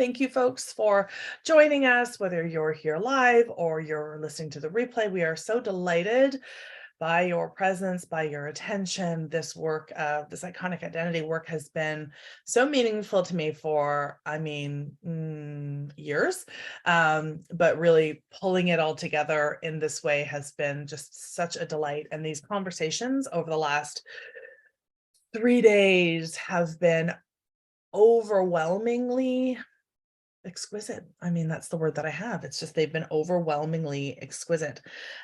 Thank you, folks, for joining us, whether you're here live or you're listening to the replay. We are so delighted by your presence, by your attention. This work, this iconic identity work has been so meaningful to me for, years. But really pulling it all together in this way has been just such a delight. And these conversations over the last 3 days have been overwhelmingly exquisite. That's the word that I have. It's just they've been overwhelmingly exquisite.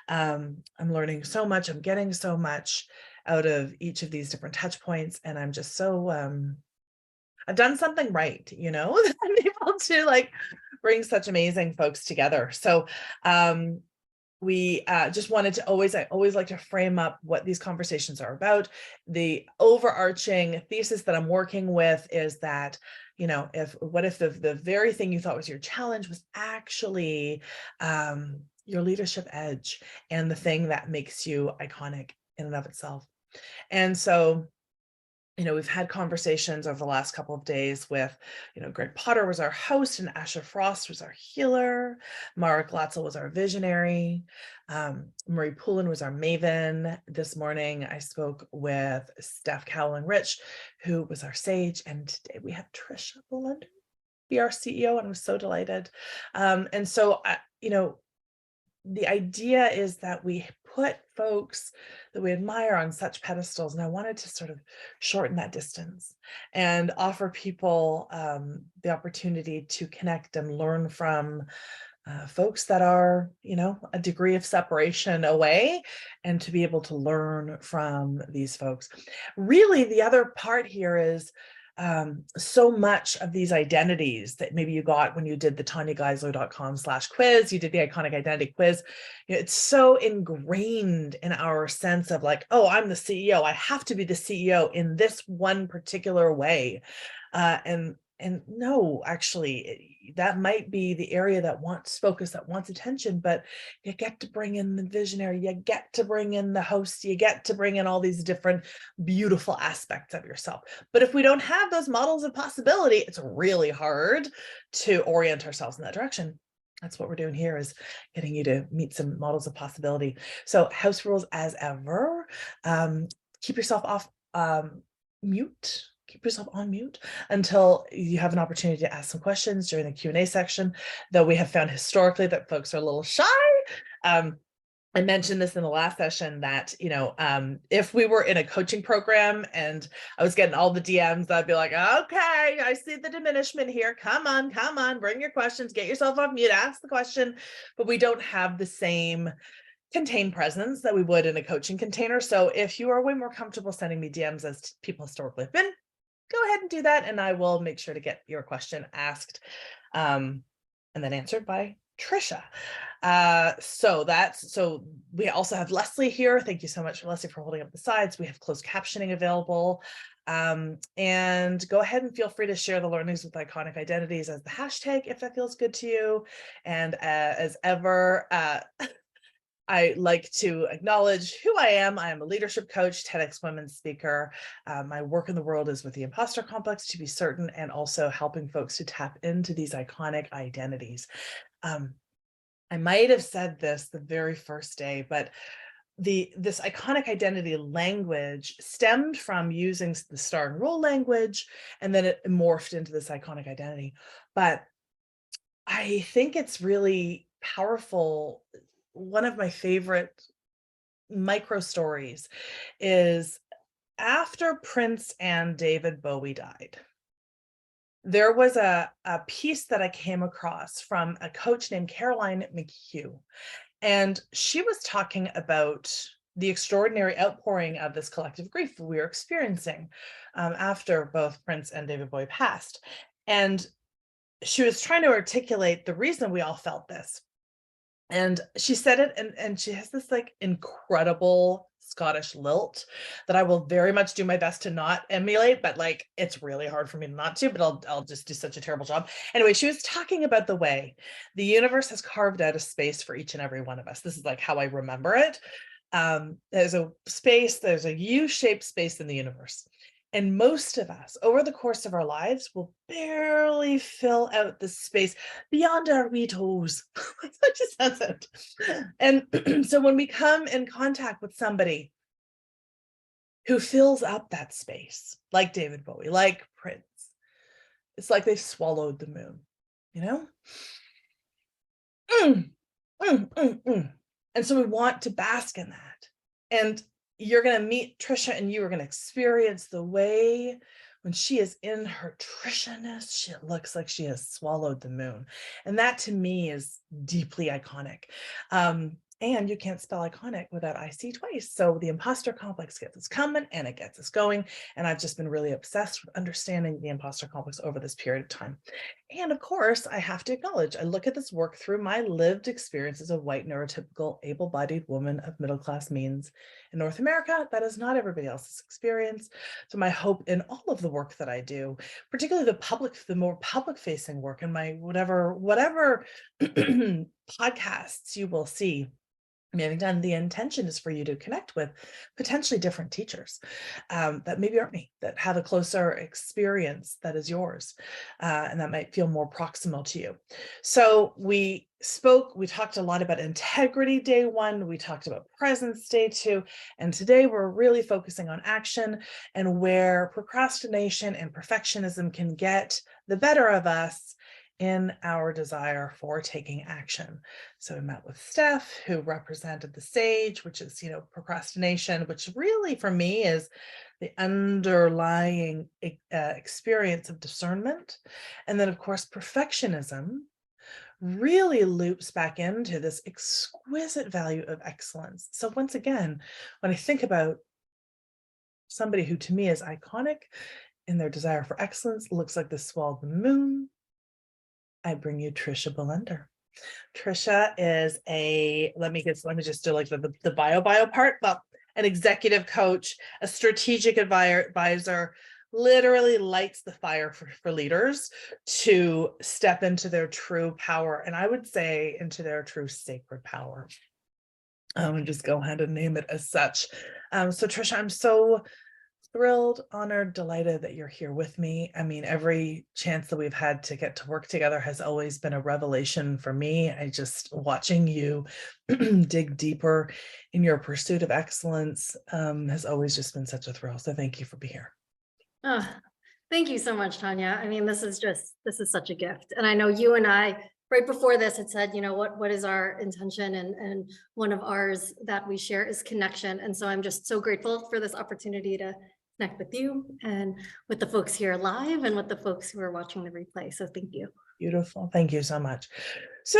I'm learning so much. I'm getting so much out of each of these different touch points, and I'm just so I've done something right, that I'm able to bring such amazing folks together. So we just wanted to I always like to frame up what these conversations are about. The overarching thesis that I'm working with is that, what if the very thing you thought was your challenge was actually your leadership edge and the thing that makes you iconic in and of itself. And so, we've had conversations over the last couple of days with, Greg Potter was our host and Asher Frost was our healer. Mara Glatzel was our visionary. Marie Poulin was our maven. This morning, I spoke with Steph Cowling-Rich, who was our sage. And today we have Tricia Bolender be our CEO, and I'm so delighted. And so, the idea is that we put folks that we admire on such pedestals, and I wanted to sort of shorten that distance and offer people the opportunity to connect and learn from folks that are, a degree of separation away, and to be able to learn from these folks. Really, the other part here is so much of these identities that maybe you got when you did the tanyageisler.com/quiz, you did the iconic identity quiz. It's so ingrained in our sense of oh, I'm the CEO. I have to be the CEO in this one particular way. And no, actually, that might be the area that wants focus, that wants attention, but you get to bring in the visionary, you get to bring in the host, you get to bring in all these different beautiful aspects of yourself. But if we don't have those models of possibility, it's really hard to orient ourselves in that direction. That's what we're doing here, is getting you to meet some models of possibility. So house rules as ever, keep yourself off mute. Keep yourself on mute until you have an opportunity to ask some questions during the Q&A section, though we have found historically that folks are a little shy. I mentioned this in the last session that, if we were in a coaching program and I was getting all the DMs, I'd be like, okay, I see the diminishment here. Come on, bring your questions, get yourself off mute, ask the question. But we don't have the same contained presence that we would in a coaching container. So if you are way more comfortable sending me DMs as people historically have been, go ahead and do that, and I will make sure to get your question asked and then answered by Tricia. So we also have Leslie here. Thank you so much, Leslie, for holding up the sides. We have closed captioning available. And go ahead and feel free to share the learnings with iconic identities as the hashtag if that feels good to you. And as ever, I like to acknowledge who I am. I am a leadership coach, TEDx women's speaker. My work in the world is with the imposter complex, to be certain, and also helping folks to tap into these iconic identities. I might have said this the very first day, but this iconic identity language stemmed from using the star and rule language, and then it morphed into this iconic identity. But I think it's really powerful. One of my favorite micro stories is after Prince and David Bowie died, there was a piece that I came across from a coach named Caroline McHugh, and she was talking about the extraordinary outpouring of this collective grief we were experiencing after both Prince and David Bowie passed. And she was trying to articulate the reason we all felt this. And she said it, and she has this incredible Scottish lilt that I will very much do my best to not emulate, but it's really hard for me not to, but I'll just do such a terrible job. Anyway, she was talking about the way the universe has carved out a space for each and every one of us. This is how I remember it. There's a U-shaped space in the universe. And most of us, over the course of our lives, will barely fill out the space beyond our wee toes. That just says it. And so when we come in contact with somebody who fills up that space, like David Bowie, like Prince, it's like they've swallowed the moon, you know? Mm, mm. And so we want to bask in that. And you're going to meet Tricia and you are going to experience the way when she is in her Tricia-ness, she looks like she has swallowed the moon. And that to me is deeply iconic. And you can't spell iconic without IC twice. So the imposter complex gets us coming and it gets us going. And I've just been really obsessed with understanding the imposter complex over this period of time. And of course, I have to acknowledge, I look at this work through my lived experience as a white, neurotypical, able-bodied woman of middle-class means in North America. That is not everybody else's experience. So my hope in all of the work that I do, particularly the more public-facing work in my whatever podcasts you will see, having done, the intention is for you to connect with potentially different teachers that maybe aren't me, that have a closer experience that is yours, and that might feel more proximal to you. So we talked a lot about integrity day one, we talked about presence day two, and today we're really focusing on action and where procrastination and perfectionism can get the better of us in our desire for taking action. So we met with Steph, who represented the sage, which is, procrastination, which really for me is the underlying experience of discernment. And then of course, perfectionism really loops back into this exquisite value of excellence. So once again, when I think about somebody who to me is iconic in their desire for excellence, looks like the swallowed the moon, I bring you Tricia Bolender. Tricia is let me just do like the bio part. Well, an executive coach, a strategic advisor, literally lights the fire for leaders to step into their true power. And I would say into their true sacred power. And just go ahead and name it as such. So Tricia, I'm so thrilled, honored, delighted that you're here with me. I mean, every chance that we've had to get to work together has always been a revelation for me. I just watching you dig deeper in your pursuit of excellence has always just been such a thrill. So thank you for being here. Oh, thank you so much, Tanya. I mean, this is such a gift. And I know you and I, right before this, had said, what is our intention? And one of ours that we share is connection. And so I'm just so grateful for this opportunity to connect with you and with the folks here live and with the folks who are watching the replay. So thank you. Beautiful. Thank you so much. So,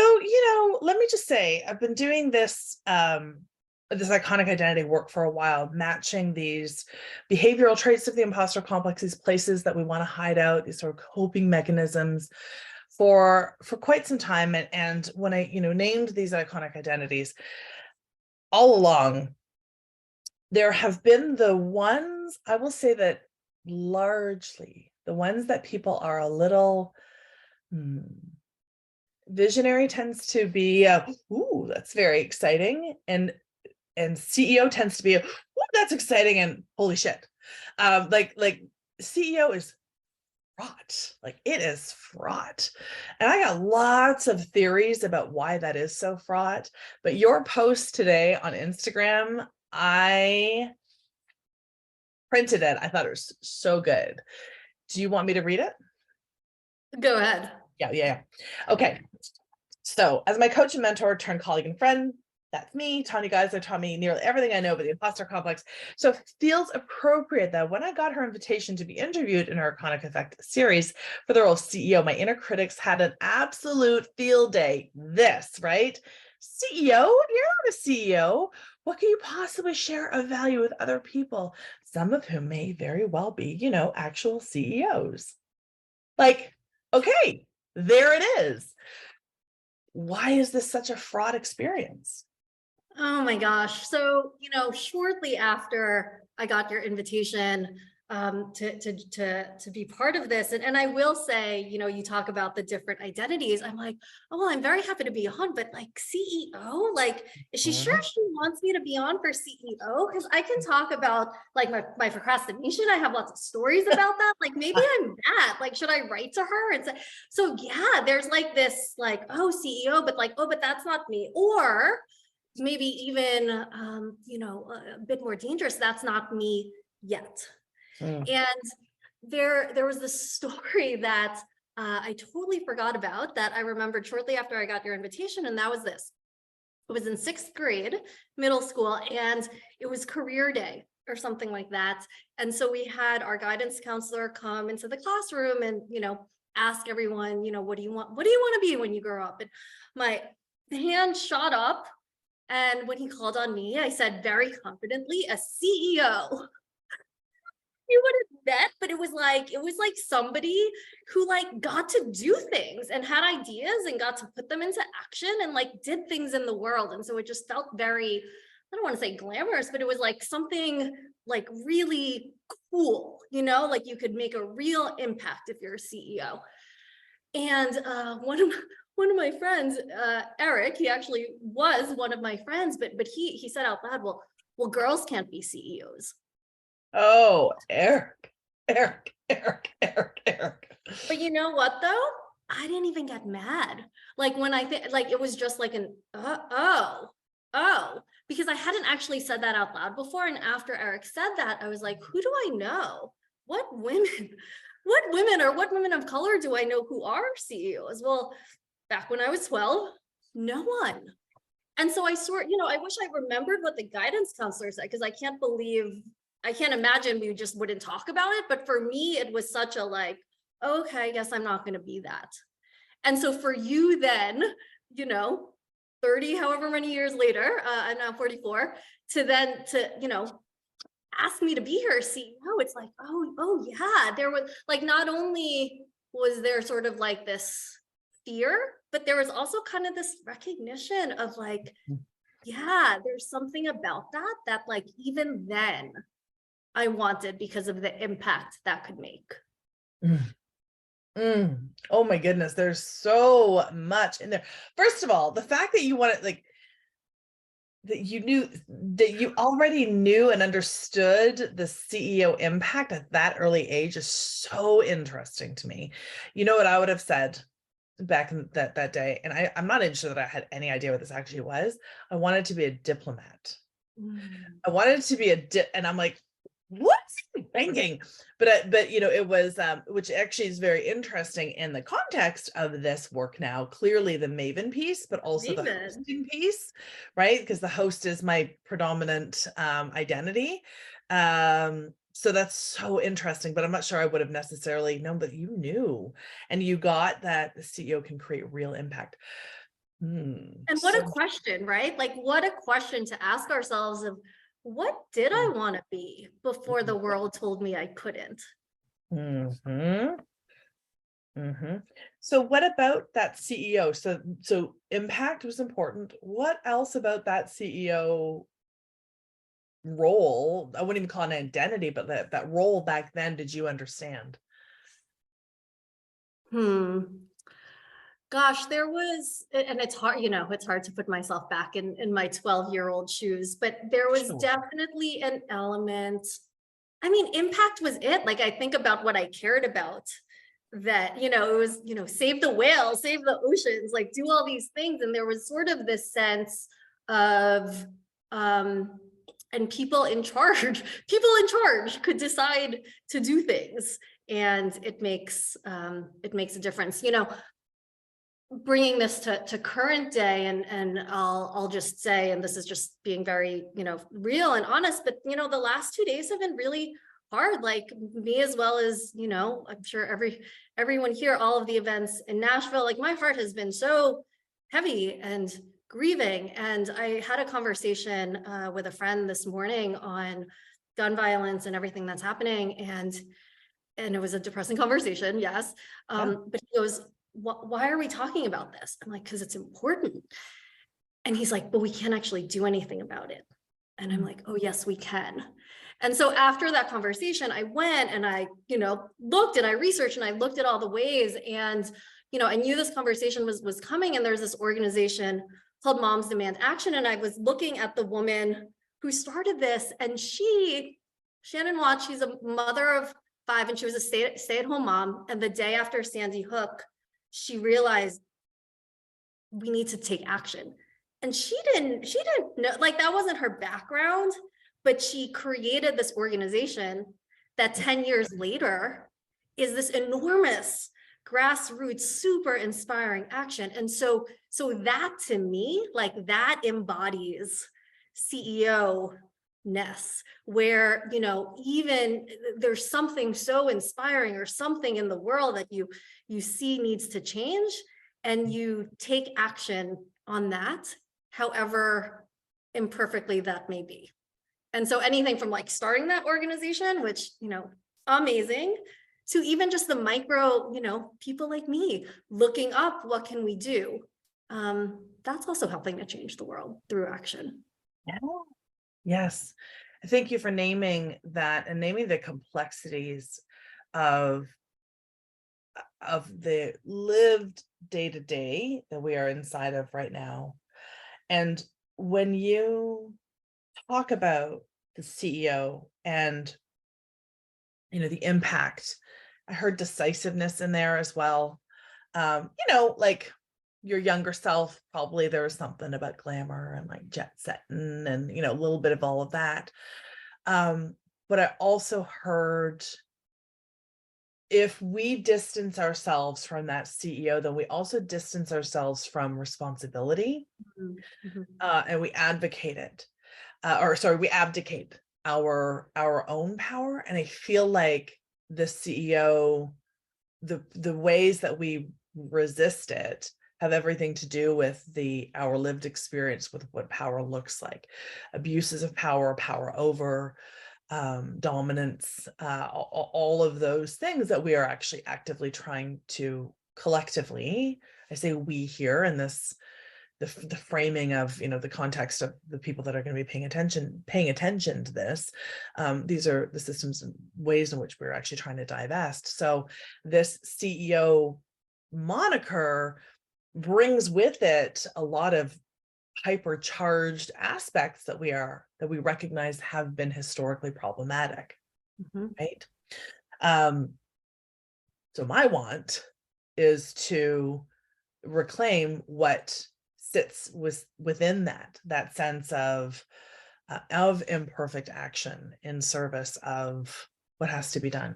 let me just say, I've been doing this iconic identity work for a while, matching these behavioral traits of the imposter complex, these places that we want to hide out, these sort of coping mechanisms for quite some time. And when I, named these iconic identities, all along, there have been the ones, I will say that largely, the ones that people are a little visionary tends to be, ooh, that's very exciting. And CEO tends to be, ooh, that's exciting and holy shit. Like CEO is fraught, like it is fraught. And I got lots of theories about why that is so fraught. But your post today on Instagram, I printed it. I thought it was so good. Do you want me to read it? Go ahead. Yeah. Okay. So as my coach and mentor turned colleague and friend, that's me. Tanya Geisler taught me nearly everything I know about the imposter complex. So it feels appropriate that when I got her invitation to be interviewed in her Iconic Effect series for the role of CEO, my inner critics had an absolute field day. This, right? CEO? You're not a CEO. What can you possibly share of value with other people, some of whom may very well be, actual CEOs? Like, okay, there it is. Why is this such a fraught experience? Oh my gosh. So, shortly after I got your invitation, to be part of this. And I will say, you know, you talk about the different identities. I'm like, oh, well, I'm very happy to be on, but like CEO, like, is she sure Mhm. she wants me to be on for CEO? Because I can talk about like my procrastination. I have lots of stories about that. Like maybe I'm that. Like, should I write to her and say, so yeah, there's like this, like, oh, CEO, but like, oh, but that's not me. Or maybe even you know, a bit more dangerous, that's not me yet. Mm. And there was this story that I totally forgot about that I remembered shortly after I got your invitation, and that was this. It was in 6th grade, middle school, and it was career day or something like that. And so we had our guidance counselor come into the classroom and, you know, ask everyone, you know, what do you want? What do you want to be when you grow up? And my hand shot up. And when he called on me, I said very confidently, a CEO. You would have met, but it was like somebody who like got to do things and had ideas and got to put them into action and like did things in the world. And so it just felt very, I don't want to say glamorous, but it was like something like really cool, you know, like you could make a real impact if you're a CEO. And one of my friends, Eric, he actually was one of my friends, but he said out loud, well, girls can't be CEOs. Oh, Eric, Eric, Eric, Eric, Eric. But you know what though? I didn't even get mad. Like when I think, like it was just like an oh, because I hadn't actually said that out loud before. And after Eric said that, I was like, who do I know? What women, what women or what women of color do I know who are CEOs? Well, back when I was 12, no one. And so you know, I wish I remembered what the guidance counselor said, because I can't imagine we just wouldn't talk about it. But for me, it was such a like, okay, I guess I'm not going to be that. And so for you then, you know, 30, however many years later, I'm now 44, you know, ask me to be her CEO, it's like, oh yeah, there was like, not only was there sort of like this fear, but there was also kind of this recognition of like, yeah, there's something about that like even then I wanted because of the impact that could make. Mm. Mm. Oh my goodness, there's so much in there. First of all, the fact that you wanted like that you already knew and understood the CEO impact at that early age is so interesting to me. You know what I would have said back in that day, and I'm not even sure that I had any idea what this actually was. I wanted to be a diplomat. Mm. I wanted to be and I'm like, what's he thinking? But you know, it was which actually is very interesting in the context of this work now. Clearly the Maven piece, but also the Raven. hosting piece, right? Because the host is my predominant identity. So that's so interesting, but I'm not sure I would have necessarily known, but you knew, and you got that the CEO can create real impact. And what a So question, right? Like, what a question to ask ourselves of what did I want to be before the world told me I couldn't? Mhm. So what about that CEO? So impact was important. What else about that CEO role? I wouldn't even call it an identity, but that role back then, did you understand? Hmm. Gosh, there was, and it's hard, you know, it's hard to put myself back in my 12-year-old shoes, but there was Sure. definitely an element. I mean, impact was it. Like, I think about what I cared about, that, you know, it was, you know, save the whales, save the oceans, like do all these things. And there was sort of this sense of, um, and people in charge could decide to do things. And it makes a difference, you know, bringing this to current day, and I'll just say, and this is just being very, you know, real and honest, but you know, the last 2 days have been really hard, like me as well as, you know, I'm sure everyone here, all of the events in Nashville, like my heart has been so heavy and grieving. And I had a conversation with a friend this morning on gun violence and everything that's happening, and it was a depressing conversation, yes. Yeah. But he goes, why are we talking about this? I'm like, because it's important. And he's like, but we can't actually do anything about it. And I'm like, oh, yes, we can. And so after that conversation, I went and I, looked and I researched and I looked at all the ways, and, I knew this conversation was coming, and there's this organization called Moms Demand Action. And I was looking at the woman who started this, and Shannon Watts, she's a mother of 5, and she was a stay-at-home mom. And the day after Sandy Hook, she realized we need to take action. And she didn't know, like, that wasn't her background, but she created this organization that 10 years later is this enormous grassroots, super inspiring action. And so that, to me, like, that embodies CEO ness, where, even there's something so inspiring or something in the world that you see needs to change, and you take action on that, however imperfectly that may be. And so anything from like starting that organization, which, amazing, to even just the micro, people like me looking up, what can we do? That's also helping to change the world through action. Yeah. Yes. Thank you for naming that and naming the complexities of the lived day-to-day that we are inside of right now. And when you talk about the CEO and, the impact, I heard decisiveness in there as well. Like your younger self, probably there was something about glamour and like jet setting and, a little bit of all of that. But I also heard, if we distance ourselves from that CEO, then we also distance ourselves from responsibility, Mm-hmm. and we advocate it, we abdicate our own power. And I feel like the CEO, the ways that we resist it have everything to do with our lived experience with what power looks like, abuses of power, power over, dominance, all of those things that we are actually actively trying to collectively, I say we here in this, the framing of, the context of the people that are going to be paying attention to this. These are the systems and ways in which we're actually trying to divest. So this CEO moniker brings with it a lot of hypercharged aspects that we recognize have been historically problematic. Mm-hmm. Right. So my want is to reclaim what sits within that sense of imperfect action in service of what has to be done.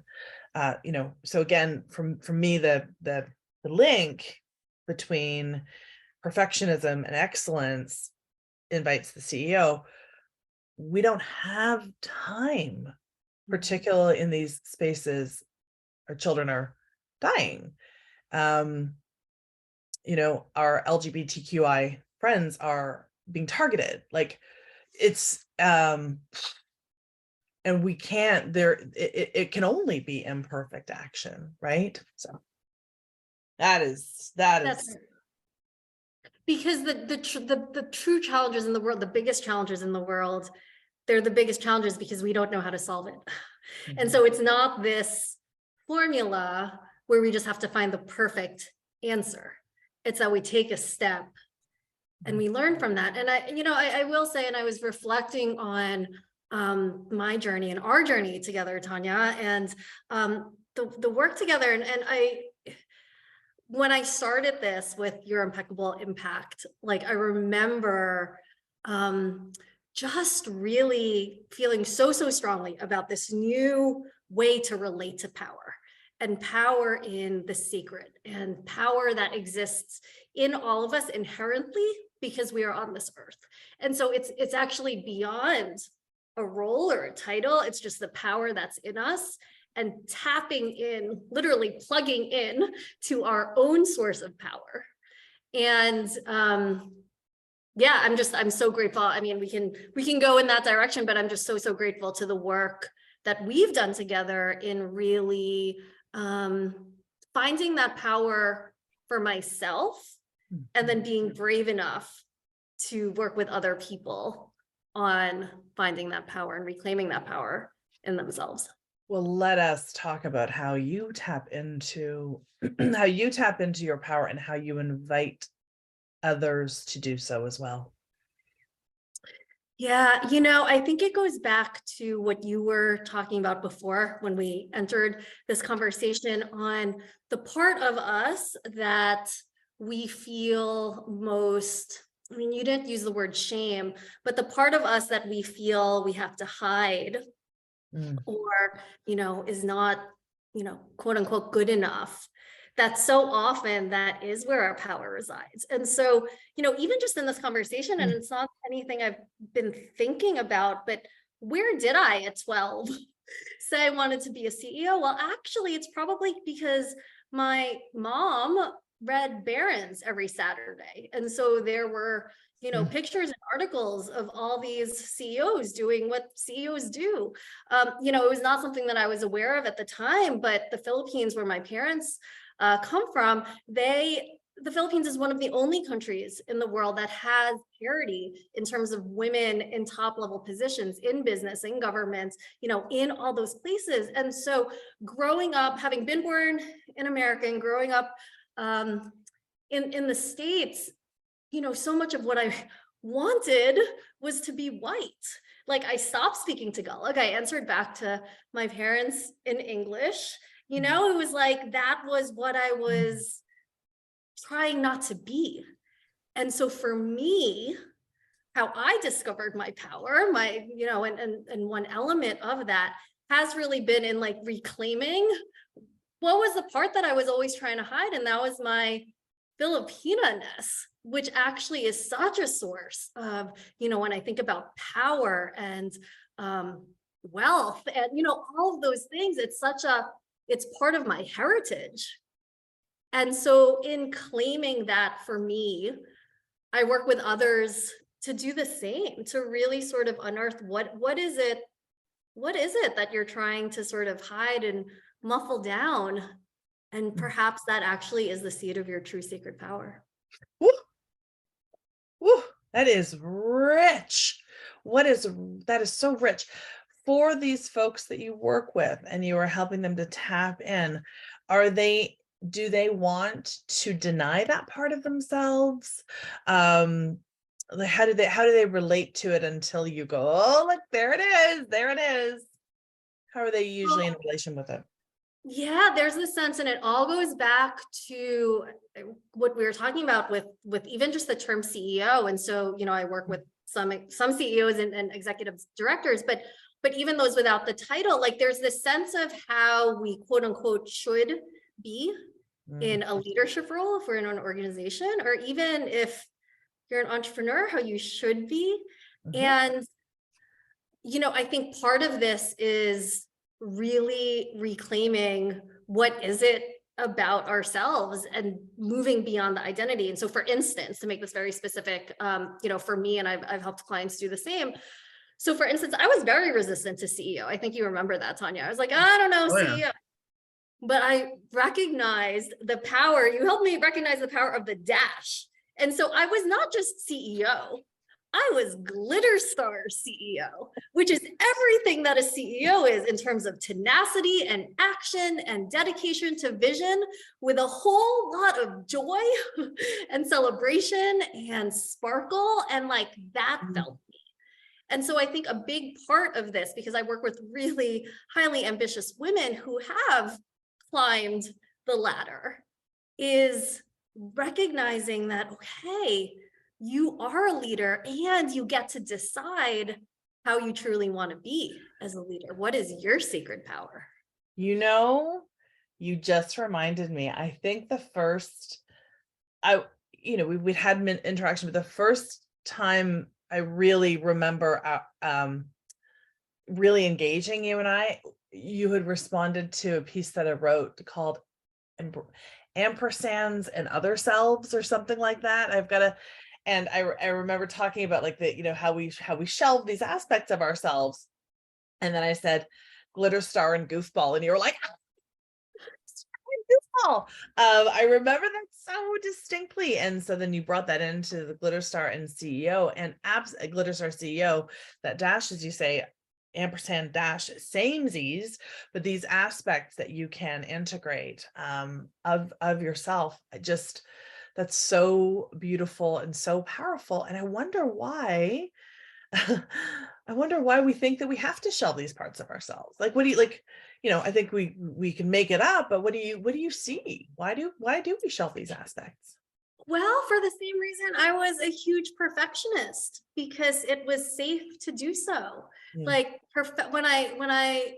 So again, from me, the link between perfectionism and excellence invites the CEO. We don't have time, particularly in these spaces our children are dying. Our LGBTQI friends are being targeted. Like, it's and we can't, it can only be imperfect action, right? So that is because the true challenges in the world, the biggest challenges in the world, they're the biggest challenges because we don't know how to solve it. Mm-hmm. And so it's not this formula where we just have to find the perfect answer. It's that we take a step and we learn from that. And I will say, and I was reflecting on my journey and our journey together, Tanya, and the work together. And when I started this with Your Impeccable Impact, like, I remember just really feeling so strongly about this new way to relate to power, and power in the sacred, and power that exists in all of us inherently because we are on this earth. And so it's actually beyond a role or a title. It's just the power that's in us, and tapping in, literally plugging in to our own source of power. And yeah, I'm so grateful. I mean, we can go in that direction, but I'm just so grateful to the work that we've done together in really finding that power for myself, and then being brave enough to work with other people on finding that power and reclaiming that power in themselves. Well, let us talk about how you tap into how you tap into your power and how you invite others to do so as well. Yeah, I think it goes back to what you were talking about before when we entered this conversation on the part of us that we feel most. I mean, you didn't use the word shame, but the part of us that we feel we have to hide Mm, or, is not, quote unquote, good enough. That so often that is where our power resides. And so, even just in this conversation, and mm, it's not anything I've been thinking about, but where did I at 12 say I wanted to be a CEO? Well, actually, it's probably because my mom read Barron's every Saturday. And so there were, mm, pictures and articles of all these CEOs doing what CEOs do. It was not something that I was aware of at the time, but the Philippines, where my parents come from, the Philippines is one of the only countries in the world that has parity in terms of women in top level positions in business, in government, in all those places. And so growing up, having been born in America and growing up in the States, so much of what I wanted was to be white. Like I stopped speaking Tagalog. I answered back to my parents in English. mm, It was like that was what I mm, was trying not to be. And so for me, how I discovered my power, and one element of that has really been in like reclaiming what was the part that I was always trying to hide. And that was my Filipina-ness, which actually is such a source of, when I think about power and wealth and, all of those things, it's part of my heritage. And so in claiming that for me, I work with others to do the same, to really sort of unearth what is it that you're trying to sort of hide and muffle down? And mm. perhaps that actually is the seed of your true sacred power. Woo, woo, that is rich. That is so rich for these folks that you work with and you are helping them to tap in. Do they want to deny that part of themselves? How do they relate to it until you go, oh, look, there it is. How are they usually in relation with it? Yeah, there's this sense, and it all goes back to what we were talking about with even just the term CEO. And so, I work with some CEOs and executive directors, but even those without the title, like there's this sense of how we quote unquote should be Mm, in a leadership role if we're in an organization, or even if you're an entrepreneur, how you should be. mhm, And I think part of this is really reclaiming what is it about ourselves and moving beyond the identity. And so, for instance, to make this very specific, for me, and I've helped clients do the same. So, for instance, I was very resistant to CEO. I think you remember that, Tanya. I was like, I don't know, oh yeah. CEO. But I recognized the power. You helped me recognize the power of the dash. And so I was not just CEO. I was Glitter Star CEO, which is everything that a CEO is in terms of tenacity and action and dedication to vision, with a whole lot of joy and celebration and sparkle. And like that Mm, felt me. And so I think a big part of this, because I work with really highly ambitious women who have climbed the ladder, is recognizing that, okay, you are a leader and you get to decide how you truly want to be as a leader. What is your sacred power? You know, you just reminded me. I think the first I we'd had an interaction, but the first time I really remember really engaging you and you had responded to a piece that I wrote called ampersands and other selves or something like that. And I remember talking about like how we shelve these aspects of ourselves. And then I said glitter star and goofball, and you were like, Oh, I remember that so distinctly. And so then you brought that into the Glitter Star and CEO and Glitter Star CEO, that dash, as you say, ampersand dash samesies, but these aspects that you can integrate of yourself. That's so beautiful and so powerful. And I wonder why I wonder why we think that we have to shelve these parts of ourselves. Like, what do you like? I think we can make it up, but what do you see? Why do we shelve these aspects? Well, for the same reason I was a huge perfectionist, because it was safe to do so. Yeah. Like when I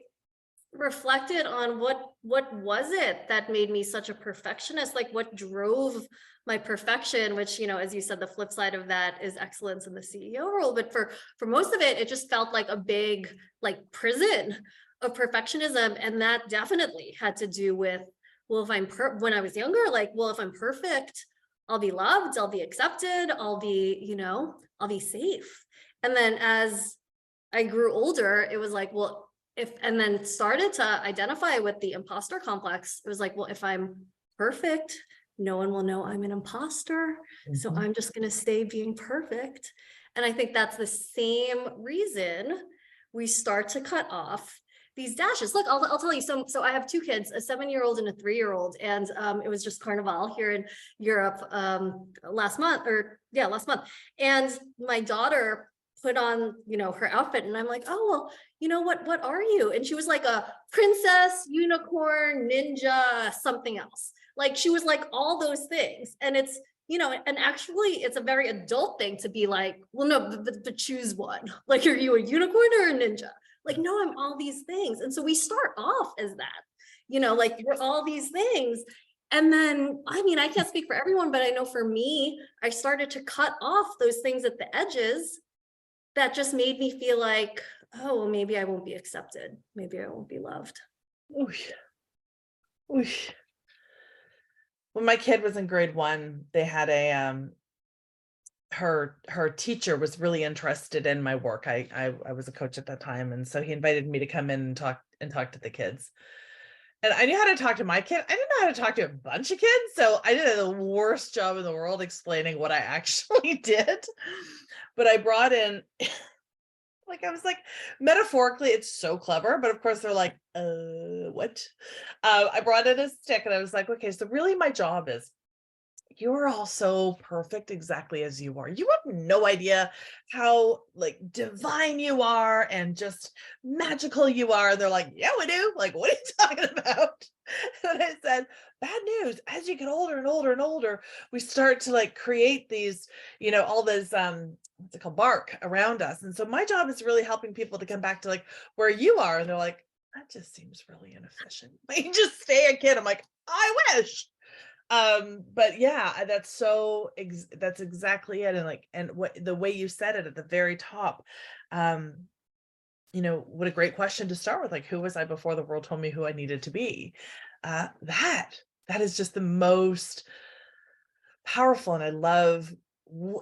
reflected on what was it that made me such a perfectionist, like what drove my perfection, which, as you said, the flip side of that is excellence in the CEO role. But for most of it, it just felt like a big like prison of perfectionism. And that definitely had to do with, well, if when I was younger, like, well, if I'm perfect, I'll be loved, I'll be accepted, I'll be safe. And then as I grew older, it was like, well, and then started to identify with the imposter complex. It was like, well, if I'm perfect, no one will know I'm an imposter. So Mhm. I'm just going to stay being perfect. And I think that's the same reason we start to cut off these dashes. Look, I'll tell you. So I have two kids, a 7-year-old and a 3-year-old. And it was just Carnival here in Europe last month, last month. And my daughter put on, her outfit, and I'm like, oh, well, what are you? And she was like a princess, unicorn, ninja, something else. Like she was like all those things. And it's, and actually it's a very adult thing to be like, well, no, but choose one. Like, are you a unicorn or a ninja? Like, no, I'm all these things. And so we start off as that, like we're all these things. And then, I mean, I can't speak for everyone, but I know for me, I started to cut off those things at the edges that just made me feel like, oh, well, maybe I won't be accepted. Maybe I won't be loved. Oosh, oosh. When my kid was in grade 1, they had her teacher was really interested in my work. I was a coach at that time, and so he invited me to come in and talk to the kids. And I knew how to talk to my kid. I didn't know how to talk to a bunch of kids, so I did the worst job in the world explaining what I actually did. But I brought in, like, I was like, metaphorically, it's so clever, but of course they're like, what? I brought in a stick and I was like, okay, so really my job is, you're all so perfect exactly as you are. You have no idea how like divine you are and just magical you are. They're like, yeah, we do. Like, what are you talking about? And I said, bad news. As you get older and older and older, we start to like create these, all this what's it called, bark around us. And so my job is really helping people to come back to like where you are. And they're like, that just seems really inefficient. Like, just stay a kid. I'm like, I wish. But yeah, that's exactly it. And like, and what the way you said it at the very top, um what a great question to start with. Like, who was I before the world told me who I needed to be? That is just the most powerful. And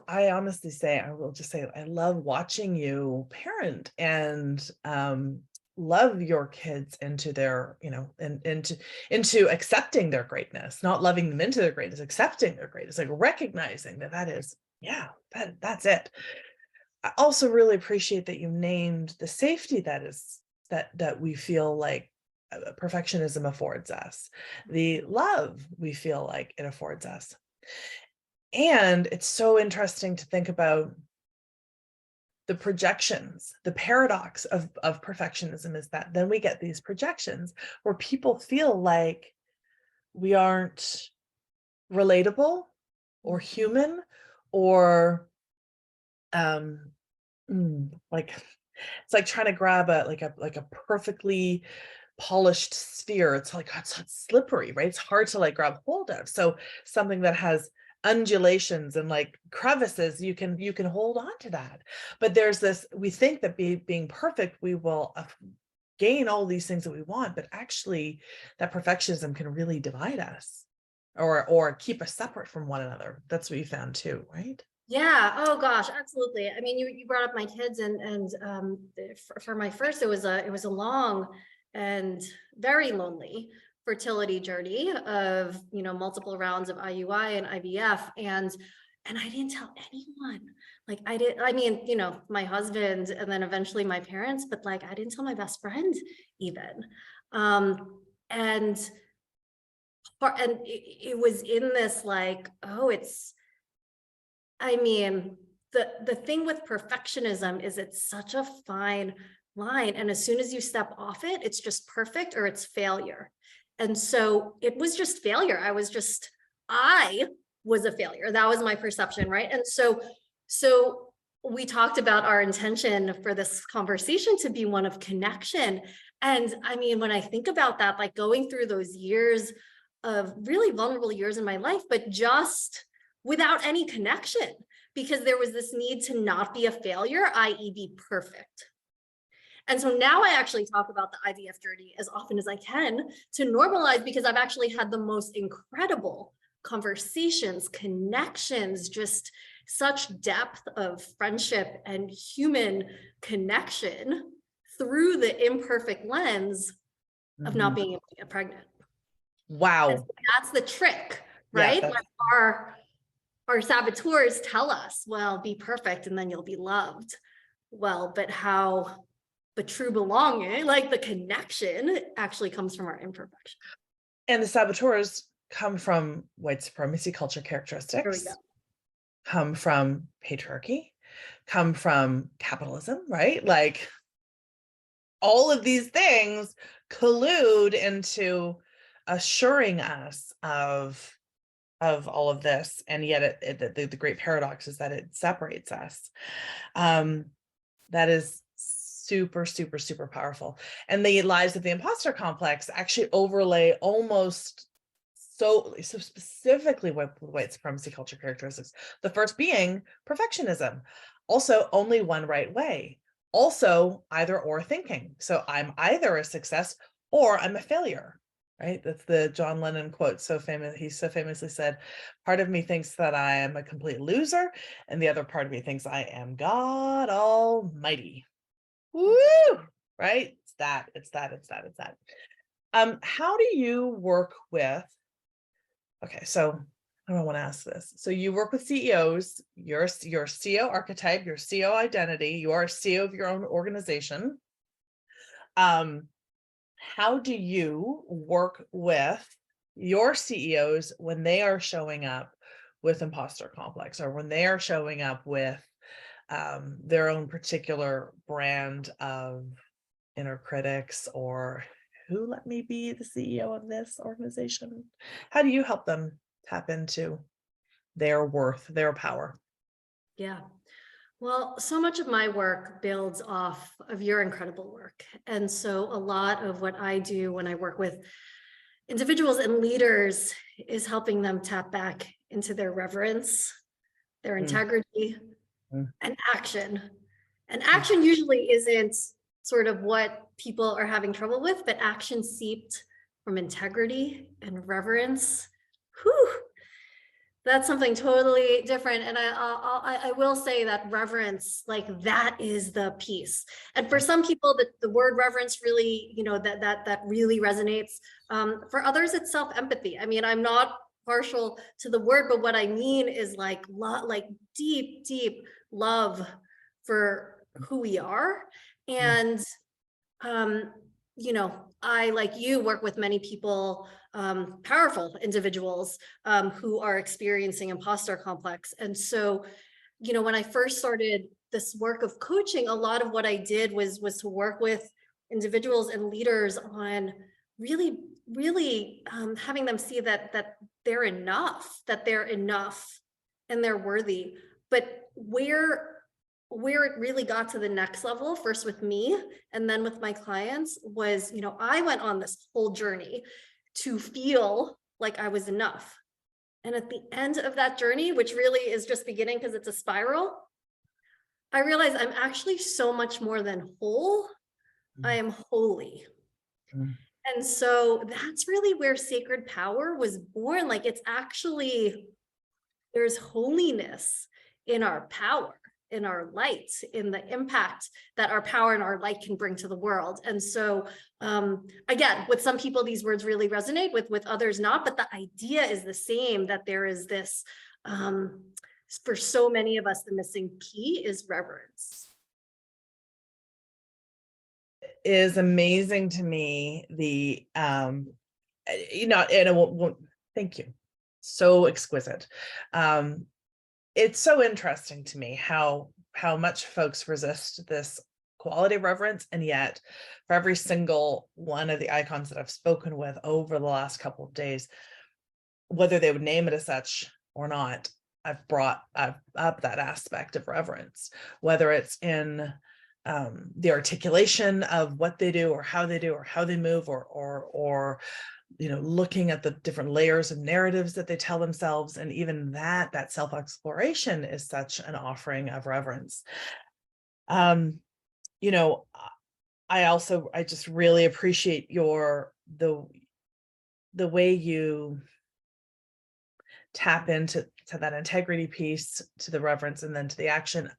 I honestly say, I will just say, I love watching you parent and love your kids into their, and into accepting their greatness, not loving them into their greatness, accepting their greatness, like recognizing that is, yeah, that's it. I also really appreciate that you named the safety that we feel like perfectionism affords us, the love we feel like it affords us. And it's so interesting to think about the projections. The paradox of perfectionism is that then we get these projections where people feel like we aren't relatable or human or um like, it's like trying to grab a perfectly polished sphere. It's like, it's slippery, right? It's hard to like grab hold of. So something that has undulations and like crevices, you can hold on to that. But there's this, we think that being perfect, we will gain all these things that we want, but actually that perfectionism can really divide us or keep us separate from one another. That's what you found too, right? Yeah. Oh gosh, absolutely. I mean, you brought up my kids, and for my first, it was a long and very lonely fertility journey of, multiple rounds of IUI and IVF. And I didn't tell anyone. Like I mean, my husband and then eventually my parents, but like I didn't tell my best friend even. And it was in this like, oh, I mean, the thing with perfectionism is it's such a fine line. And as soon as you step off it, it's just perfect or it's failure. And so it was just failure. I was a failure. That was my perception, right? And so we talked about our intention for this conversation to be one of connection. And I mean, when I think about that, like going through those years of really vulnerable years in my life, but just without any connection, because there was this need to not be a failure, i.e. be perfect. And so now I actually talk about the IVF journey as often as I can to normalize, because I've actually had the most incredible conversations, connections, just such depth of friendship and human connection through the imperfect lens of not being able to get pregnant. And Wow. so that's the trick, Yeah, right? that's Like our saboteurs tell us, well, be perfect and then you'll be loved. Well, but true belonging, like the connection actually comes from our imperfection. and the saboteurs come from white supremacy culture There we characteristics, go. come from patriarchy, come from capitalism, right? Like all of these things collude into assuring us of all of this, and yet the great paradox is that it separates us. That is super, super, super powerful. And the lies of the imposter complex actually overlay almost so specifically with white supremacy culture characteristics. The first being perfectionism, also only one right way, also either or thinking. So I'm either a success or I'm a failure, right? That's the John Lennon quote. So famous. He so famously said, part of me thinks that I am a complete loser, and the other part of me thinks I am God Almighty. Woo! Right? It's that. How do you work with, okay, so I don't want to ask this. So you work with CEOs, you're CEO archetype, your CEO identity, you are a CEO of your own organization. How do you work with your CEOs when they are showing up with imposter complex, or when they are showing up with their own particular brand of inner critics, or who let me be the CEO of this organization? How do you help them tap into their worth, their power? Yeah. Well, so much of my work builds off of your incredible work. And so a lot of what I do when I work with individuals and leaders is helping them tap back into their reverence, their Mm, integrity, mm, and action. And mm. action usually isn't sort of what people are having trouble with, but action seeped from integrity and reverence. Whew, that's something totally different. And I will say that reverence, like that is the piece. And for some people, the word reverence really, that really resonates. For others, it's self-empathy. I mean, I'm not partial to the word, but what I mean is like deep, deep love for who we are. Mm, And I, like you, work with many people, powerful individuals who are experiencing imposter complex. And so, when I first started this work of coaching, a lot of what I did was to work with individuals and leaders on really, really having them see that they're enough, and they're worthy. But where it really got to the next level, first with me and then with my clients, was, I went on this whole journey to feel like I was enough. And at the end of that journey, which really is just beginning because it's a spiral, I realized I'm actually so much more than whole. I mm, am holy. mm, And so that's really where sacred power was born. Like it's actually, there's holiness in our power. in our light, in the impact that our power and our light can bring to the world. And so again, with some people, these words really resonate, with others not, but the idea is the same, that there is this, for so many of us, the missing key is reverence. Is amazing to me, the you know, and it won't thank you, so exquisite. It's so interesting to me how much folks resist this quality of reverence, and yet for every single one of the icons that I've spoken with over the last couple of days, whether they would name it as such or not, I've brought up that aspect of reverence, whether it's in the articulation of what they do or how they move, or you know, looking at the different layers of narratives that they tell themselves. And even that self-exploration is such an offering of reverence. You know, I just really appreciate the way you tap into that integrity piece, to the reverence, and then to the action.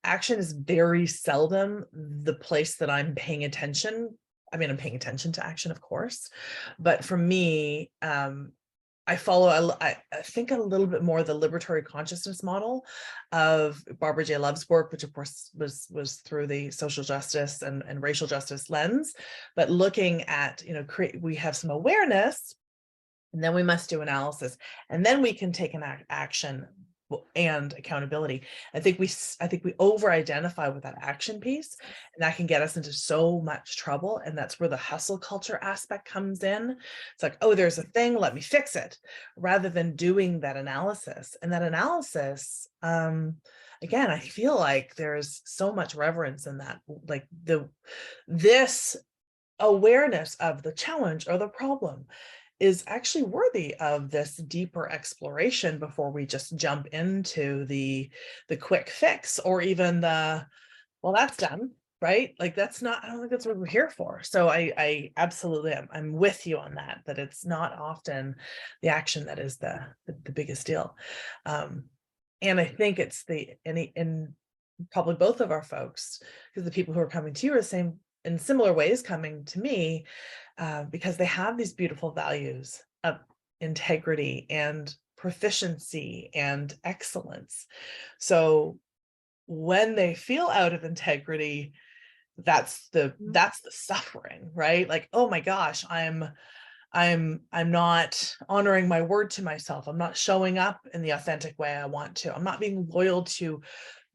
Action is very seldom the place that I'm paying attention. I mean, I'm paying attention to action, of course, but for me, I follow, I think a little bit more the liberatory consciousness model of Barbara J. Love's work, which of course was through the social justice and racial justice lens, but looking at, you know, we have some awareness, and then we must do analysis, and then we can take an action and accountability. I think we over-identify with that action piece, and that can get us into so much trouble. And that's where the hustle culture aspect comes in. It's like, oh, there's a thing, let me fix it, rather than doing that analysis. And that analysis, again, I feel like there's so much reverence in that, like this awareness of the challenge or the problem is actually worthy of this deeper exploration before we just jump into the quick fix, or even the, well, that's done, right? Like, that's not, I don't think that's what we're here for. So I absolutely I'm with you on that it's not often the action that is the biggest deal. And I think it's in probably both of our folks, because the people who are coming to you are the same, in similar ways coming to me, because they have these beautiful values of integrity and proficiency and excellence. So when they feel out of integrity, that's the suffering, right? Like, oh my gosh, I'm not honoring my word to myself. I'm not showing up in the authentic way I want to. I'm not being loyal to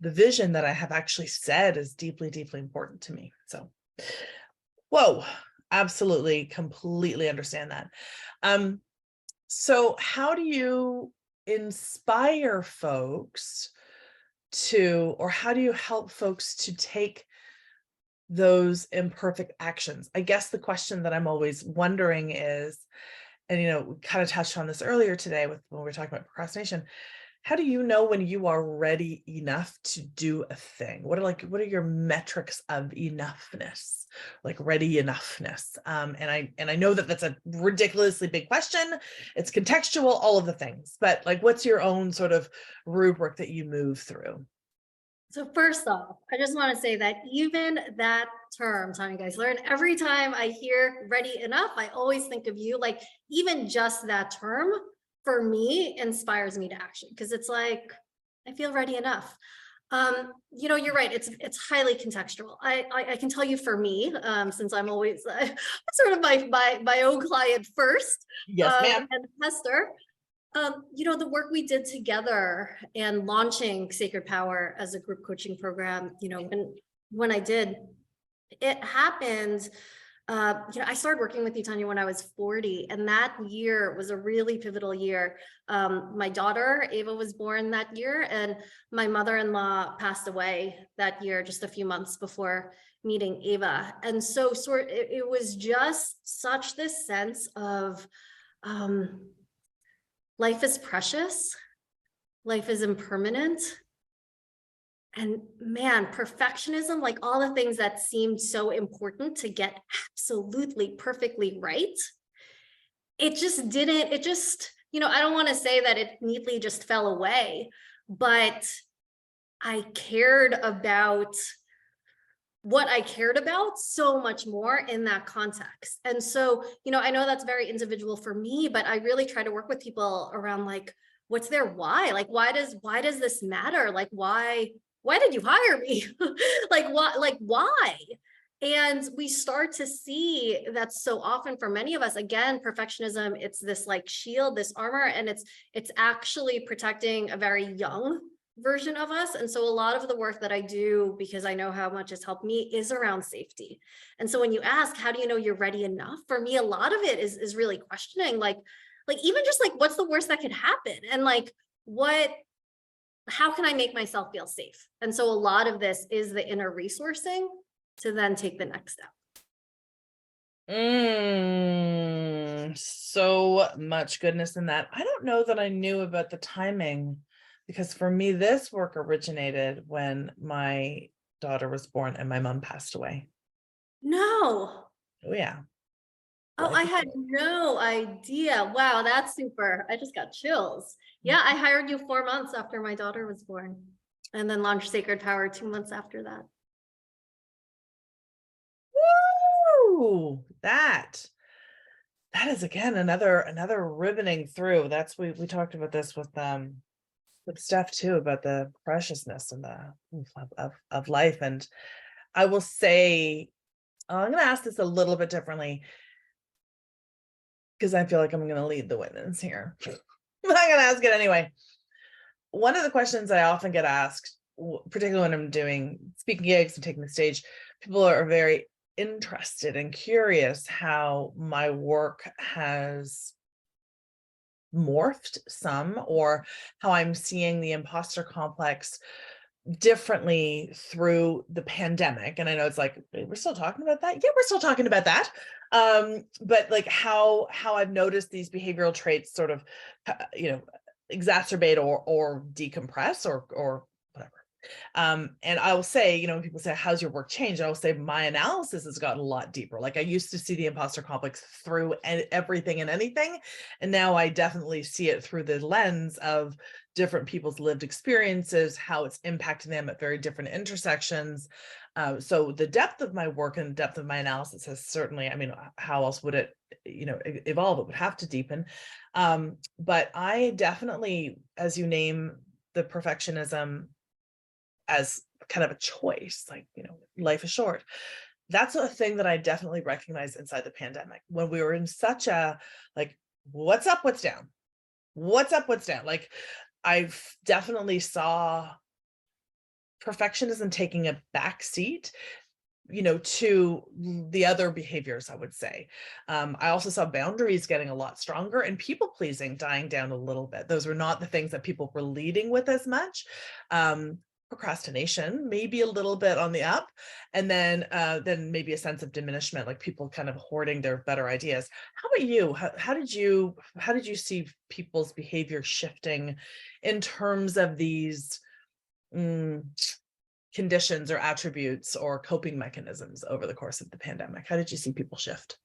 the vision that I have actually said is deeply, deeply important to me. So, whoa, absolutely, completely understand that. So how do you inspire folks to, or how do you help folks to take those imperfect actions? I guess the question that I'm always wondering is, and you know, we kind of touched on this earlier today when we were talking about procrastination, how do you know when you are ready enough to do a thing? What are your metrics of enoughness, like ready enoughness? And I know that that's a ridiculously big question. It's contextual, all of the things, but like, what's your own sort of rubric that you move through? So first off, I just want to say that even that term, Tanya, guys learn, every time I hear ready enough, I always think of you. Like, even just that term for me inspires me to action, because it's like, I feel ready enough. You know, you're right. It's highly contextual. I can tell you, for me, since I'm always sort of my own client first, Yes, ma'am. and Hester, you know, the work we did together and launching Sacred Power as a group coaching program, you know, when I did, it happened. You know, I started working with you, Tanya, when I was 40, and that year was a really pivotal year. My daughter, Ava, was born that year, and my mother-in-law passed away that year, just a few months before meeting Ava. And so it was just such this sense of, life is precious, life is impermanent. And man, perfectionism, like all the things that seemed so important to get absolutely perfectly right, it just, you know, I don't want to say that it neatly just fell away, but I cared about what I cared about so much more in that context. And so, I know that's very individual for me, but I really try to work with people around like, what's their why? Like, why does this matter? Like, why did you hire me? Like, why? And we start to see that so often for many of us, again, perfectionism, it's this like shield, this armor, and it's actually protecting a very young version of us. And so a lot of the work that I do, because I know how much it's helped me, is around safety. And so when you ask, how do you know you're ready enough? For me, a lot of it is really questioning, like even just like, what's the worst that could happen? And like, how can I make myself feel safe? And so a lot of this is the inner resourcing to then take the next step. So much goodness in that. I don't know that I knew about the timing, because for me, this work originated when my daughter was born and my mom passed away. No. Oh yeah. Oh, Life I is had short. no idea. Wow, that's super. I just got chills. Yeah, I hired you 4 months after my daughter was born, and then launched Sacred Power 2 months after that. Woo! That is again another ribboning through. That's we talked about this with Steph too, about the preciousness and the of life. And I will say, I'm going to ask this a little bit differently, because I feel like I'm going to lead the witness here. I'm going to ask it anyway. One of the questions I often get asked, particularly when I'm doing speaking gigs and taking the stage, people are very interested and curious how my work has morphed some, or how I'm seeing the imposter complex differently through the pandemic. And I know it's like, we're still talking about that. Yeah, we're still talking about that. But like how I've noticed these behavioral traits sort of, exacerbate or decompress or whatever. And I will say, when people say, how's your work changed? I will say my analysis has gotten a lot deeper. Like I used to see the imposter complex through everything and anything. And now I definitely see it through the lens of different people's lived experiences, how it's impacting them at very different intersections. So the depth of my work and the depth of my analysis has certainly, how else would it, evolve? It would have to deepen. But I definitely, as you name the perfectionism as kind of a choice, like, life is short. That's a thing that I definitely recognized inside the pandemic, when we were in such a, like, what's up, what's down, what's up, what's down. Like, I've definitely saw perfectionism taking a back seat, to the other behaviors, I would say. I also saw boundaries getting a lot stronger and people pleasing dying down a little bit. Those were not the things that people were leading with as much. Procrastination maybe a little bit on the up, and then maybe a sense of diminishment, like people kind of hoarding their better ideas. How about you? How did you see people's behavior shifting in terms of these conditions or attributes or coping mechanisms over the course of the pandemic? How did you see people shift?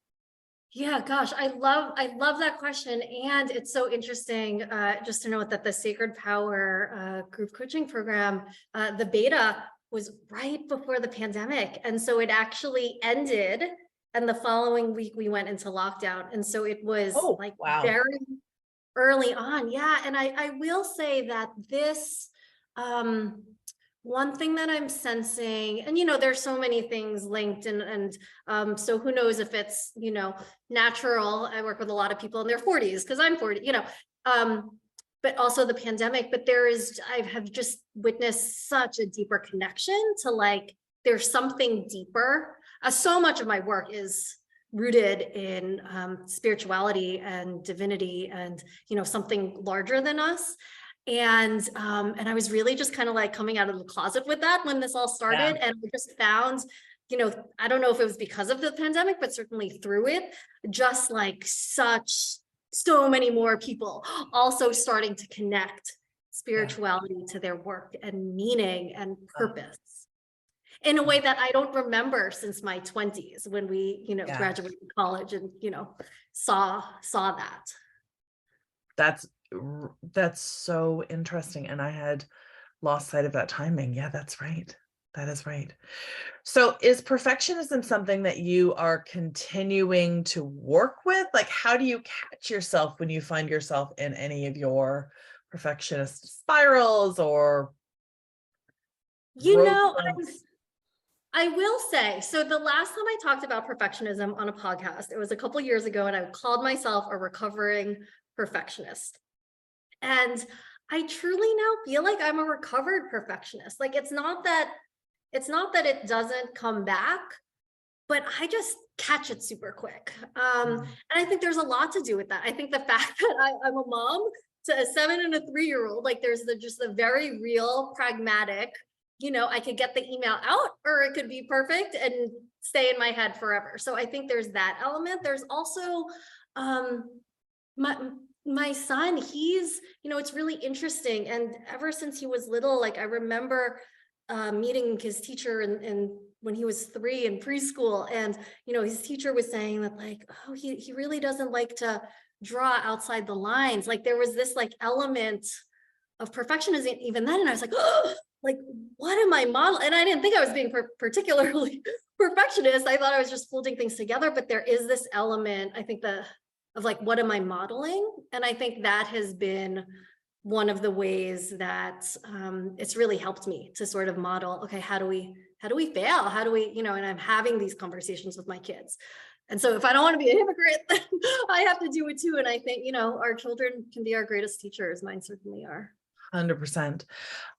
Yeah, gosh, I love that question. And it's so interesting, just to note that the Sacred Power group coaching program, the beta was right before the pandemic. And so it actually ended. And the following week we went into lockdown. And so it was Oh, like wow. very early on. Yeah. And I will say that this, one thing that I'm sensing, and there's so many things linked, and so who knows if it's natural. I work with a lot of people in their 40s because I'm 40, but also the pandemic. But I have just witnessed such a deeper connection to like there's something deeper. So much of my work is rooted in spirituality and divinity, and something larger than us. And I was really just kind of like coming out of the closet with that when this all Yeah. started. And we just found, I don't know if it was because of the pandemic, but certainly through it, just like so many more people also starting to connect Yeah. spirituality to their work and meaning and uh, purpose in a way that I don't remember since my 20s when we, yeah. graduated college and, saw that. That's that's so interesting. And I had lost sight of that timing. Yeah, that's right. That is right. So is perfectionism something that you are continuing to work with? Like, how do you catch yourself when you find yourself in any of your perfectionist spirals or You know, roadblocks? I will say, so the last time I talked about perfectionism on a podcast, it was a couple years ago, and I called myself a recovering perfectionist. And I truly now feel like I'm a recovered perfectionist. Like it's not that it doesn't come back, but I just catch it super quick. Mm. And I think there's a lot to do with that. I think the fact that I'm a mom to a 7 and a 3-year-old, like there's just a very real, pragmatic, I could get the email out or it could be perfect and stay in my head forever. So I think there's that element. There's also um, my my son, it's really interesting. And ever since he was little, like I remember meeting his teacher and when he was 3 in preschool, and his teacher was saying that like, oh, he really doesn't like to draw outside the lines. Like there was this like element of perfectionism even then, and I was like, oh, like what am I model? And I didn't think I was being particularly perfectionist. I thought I was just holding things together, but there is this element, I think, of like, what am I modeling? And I think that has been one of the ways that it's really helped me to sort of model, okay, how do we fail? How do we, and I'm having these conversations with my kids. And so if I don't want to be a hypocrite, then I have to do it too. And I think, our children can be our greatest teachers. Mine certainly are. 100%.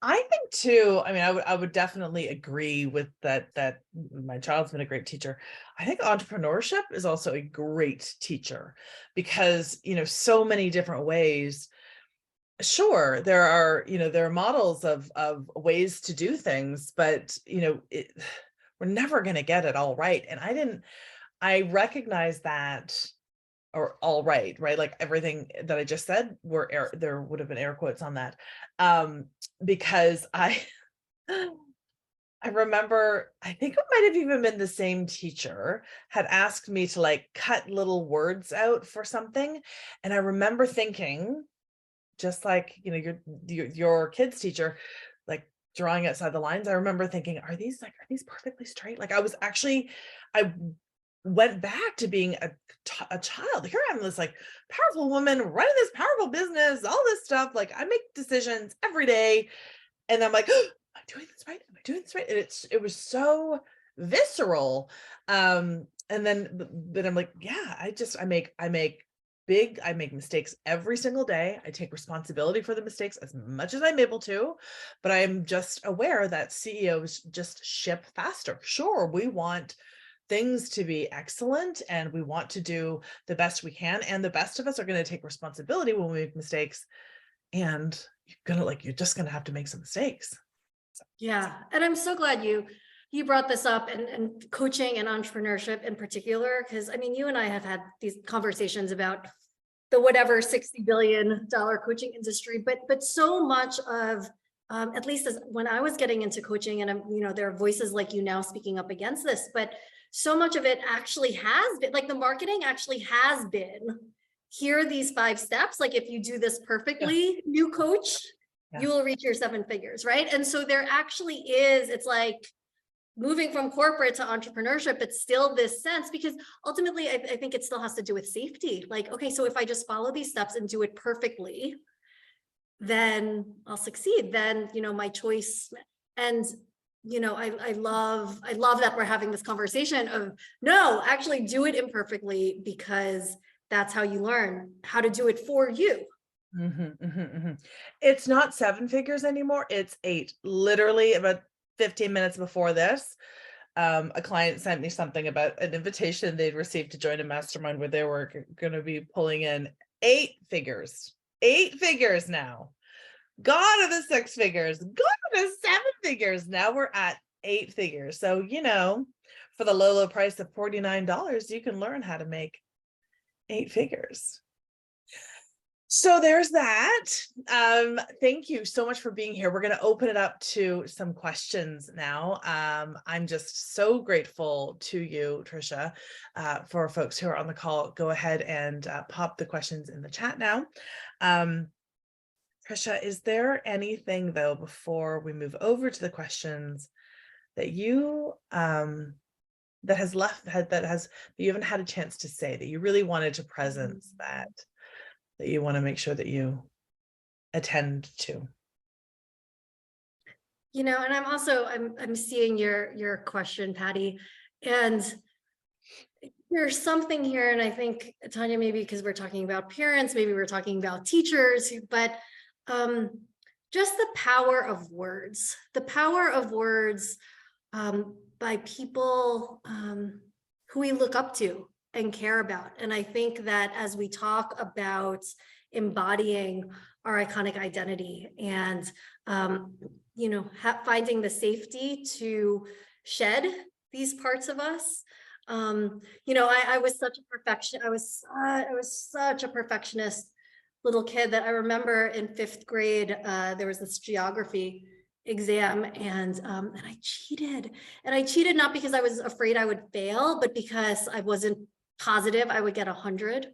I think too, I mean, I would definitely agree with that my child's been a great teacher. I think entrepreneurship is also a great teacher because, so many different ways. Sure, there are models of ways to do things, but we're never going to get it all right. And I recognize that, or all right, like everything that I just said there would have been air quotes on that. Because I remember, I think it might have even been the same teacher had asked me to like cut little words out for something. And I remember thinking, just like, your kids teacher, like drawing outside the lines, I remember thinking, are these perfectly straight? Like I went back to being a child. Here I'm this like powerful woman running this powerful business, all this stuff. Like I make decisions every day. And I'm like, oh, am I doing this right? Am I doing this right? And it was so visceral. And then but I'm like, yeah, I make mistakes every single day. I take responsibility for the mistakes as much as I'm able to, but I am just aware that CEOs just ship faster. Sure, we want things to be excellent and we want to do the best we can. And the best of us are going to take responsibility when we make mistakes. And you're just gonna have to make some mistakes. So, Yeah. And I'm so glad you brought this up, and coaching and entrepreneurship in particular, because I mean, you and I have had these conversations about the whatever $60 billion coaching industry, but so much of at least as when I was getting into coaching, and there are voices like you now speaking up against this, but so much of it actually has been like the marketing actually has been, here are these 5 steps. Like if you do this yeah, perfectly, new coach, yeah. you will reach your 7 figures, right? And so there actually is, it's like moving from corporate to entrepreneurship, it's still this sense, because ultimately I think it still has to do with safety. Like, okay, so if I just follow these steps and do it perfectly, then I'll succeed. Then, my choice. And, I love that we're having this conversation of no, actually do it imperfectly, because that's how you learn how to do it for you. It's not 7 figures anymore. It's 8. Literally about 15 minutes before this, a client sent me something about an invitation they'd received to join a mastermind where they were going to be pulling in 8 figures. 8 figures now. Gone are the 6 figures. Gone are the 7 figures. Now we're at 8 figures. So, for the low price of $49, you can learn how to make 8 figures. So there's that. Thank you so much for being here. We're going to open it up to some questions now. I'm just so grateful to you, Tricia. For folks who are on the call, go ahead and pop the questions in the chat now. Tricia, is there anything though, before we move over to the questions, that you that has left that you haven't had a chance to say, that you really wanted to presence, that you want to make sure that you attend to? You know, and I'm seeing your question, Patty, and there's something here, and I think, Tanya, maybe because we're talking about parents, maybe we're talking about teachers, but um, just the power of words by people who we look up to and care about. And I think that as we talk about embodying our iconic identity and, you know, finding the safety to shed these parts of us. You know, I was such a I was such a perfectionist little kid that I remember in 5th grade, there was this geography exam, and I cheated not because I was afraid I would fail, but because I wasn't positive I would get 100.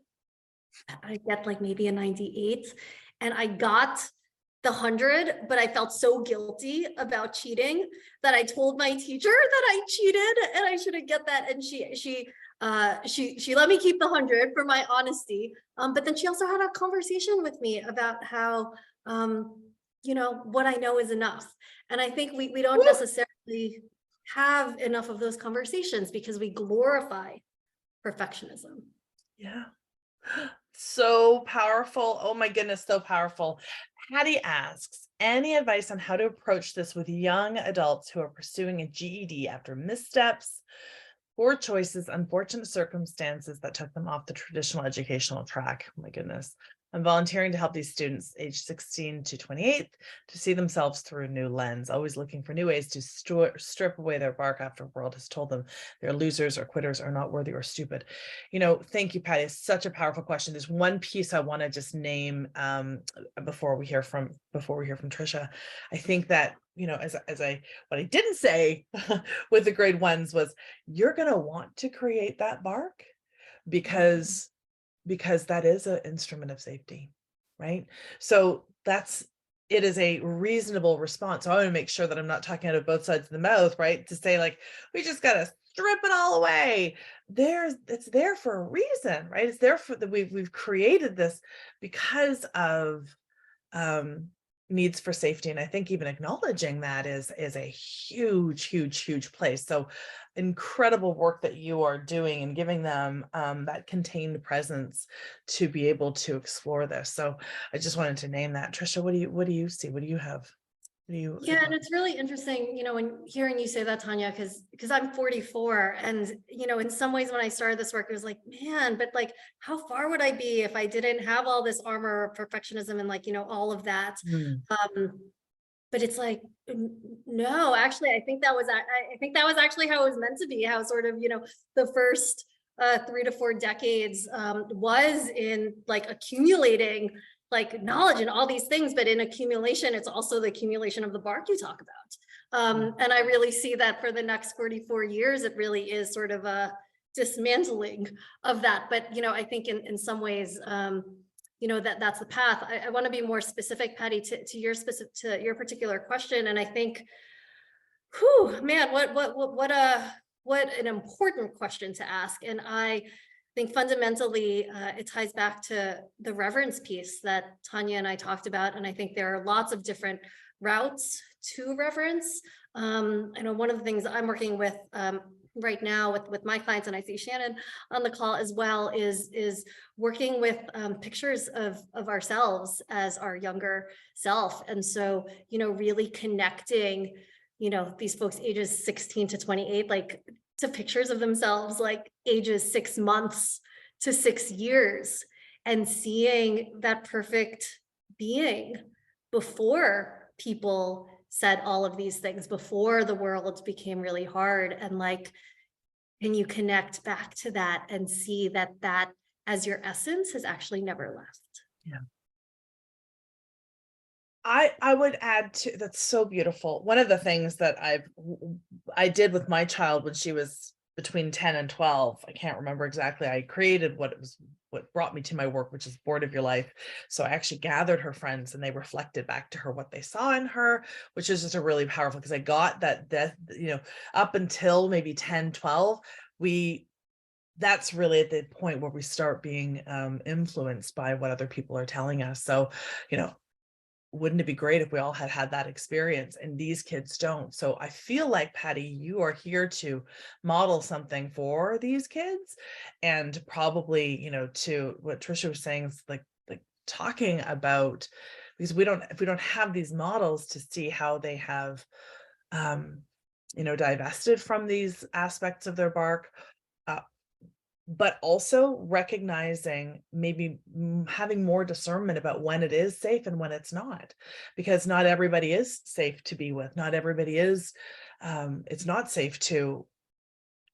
I get like maybe a 98, and I got the 100, but I felt so guilty about cheating that I told my teacher that I cheated and I shouldn't get that. And she let me keep the 100 for my honesty. But then she also had a conversation with me about how, you know, what I know is enough. And I think we don't Woo! necessarily have enough of those conversations because we glorify perfectionism. Yeah. So powerful. Oh my goodness, so powerful. Patty asks, any advice on how to approach this with young adults who are pursuing a GED after missteps, poor choices, unfortunate circumstances that took them off the traditional educational track? Oh my goodness. I'm volunteering to help these students aged 16 to 28 to see themselves through a new lens, always looking for new ways to strip away their bark after the world has told them they're losers or quitters or not worthy or stupid. You know, thank you, Patty. It's such a powerful question. There's one piece I want to just name before we hear from Tricia. I think that, you know, what I didn't say with the grade ones was, you're going to want to create that bark because that is an instrument of safety, right? So it is a reasonable response. So I want to make sure that I'm not talking out of both sides of the mouth, right? To say like, we just got to strip it all away. It's there for a reason, right? It's there for we've created this because of needs for safety. And I think even acknowledging that is a huge place. So incredible work that you are doing and giving them that contained presence to be able to explore this. So I just wanted to name that. Tricia, what do you see? What do you have? Yeah, and it's really interesting, you know, when hearing you say that, Tanya, because I'm 44, and you know, in some ways when I started this work, it was like, man, but like, how far would I be if I didn't have all this armor of perfectionism and like, you know, all of that. Mm. But it's like, no, actually, I think that was actually how it was meant to be. How sort of, you know, the first 3 to 4 decades was in like accumulating like knowledge and all these things, but in accumulation, it's also the accumulation of the bark you talk about. And I really see that for the next 44 years, it really is sort of a dismantling of that. But, you know, I think in some ways, you know, that's the path. I want to be more specific, Patty, to your particular question. And I think, whew, man, what an important question to ask. And I think fundamentally, it ties back to the reverence piece that Tanya and I talked about. And I think there are lots of different routes to reverence. I know one of the things I'm working with right now with my clients, and I see Shannon on the call as well, is working with pictures of ourselves as our younger self. And so, you know, really connecting, you know, these folks ages 16 to 28, like to pictures of themselves, like ages 6 months to 6 years, and seeing that perfect being before people said all of these things, before the world became really hard. And like, can you connect back to that and see that as your essence has actually never left? Yeah. I would add to that's so beautiful. One of the things that I did with my child when she was between 10 and 12, I can't remember exactly. I created what what brought me to my work, which is Board of Your Life. So I actually gathered her friends and they reflected back to her what they saw in her, which is just a really powerful, because I got that, up until maybe 10, 12, that's really at the point where we start being influenced by what other people are telling us. So, wouldn't it be great if we all had had that experience, and these kids don't? So I feel like, Patty, you are here to model something for these kids, and probably, to what Tricia was saying, is like talking about, because if we don't have these models to see how they have divested from these aspects of their bark, uh, but also recognizing, maybe having more discernment about when it is safe and when it's not, because not everybody is safe to be with. Not everybody is, it's not safe to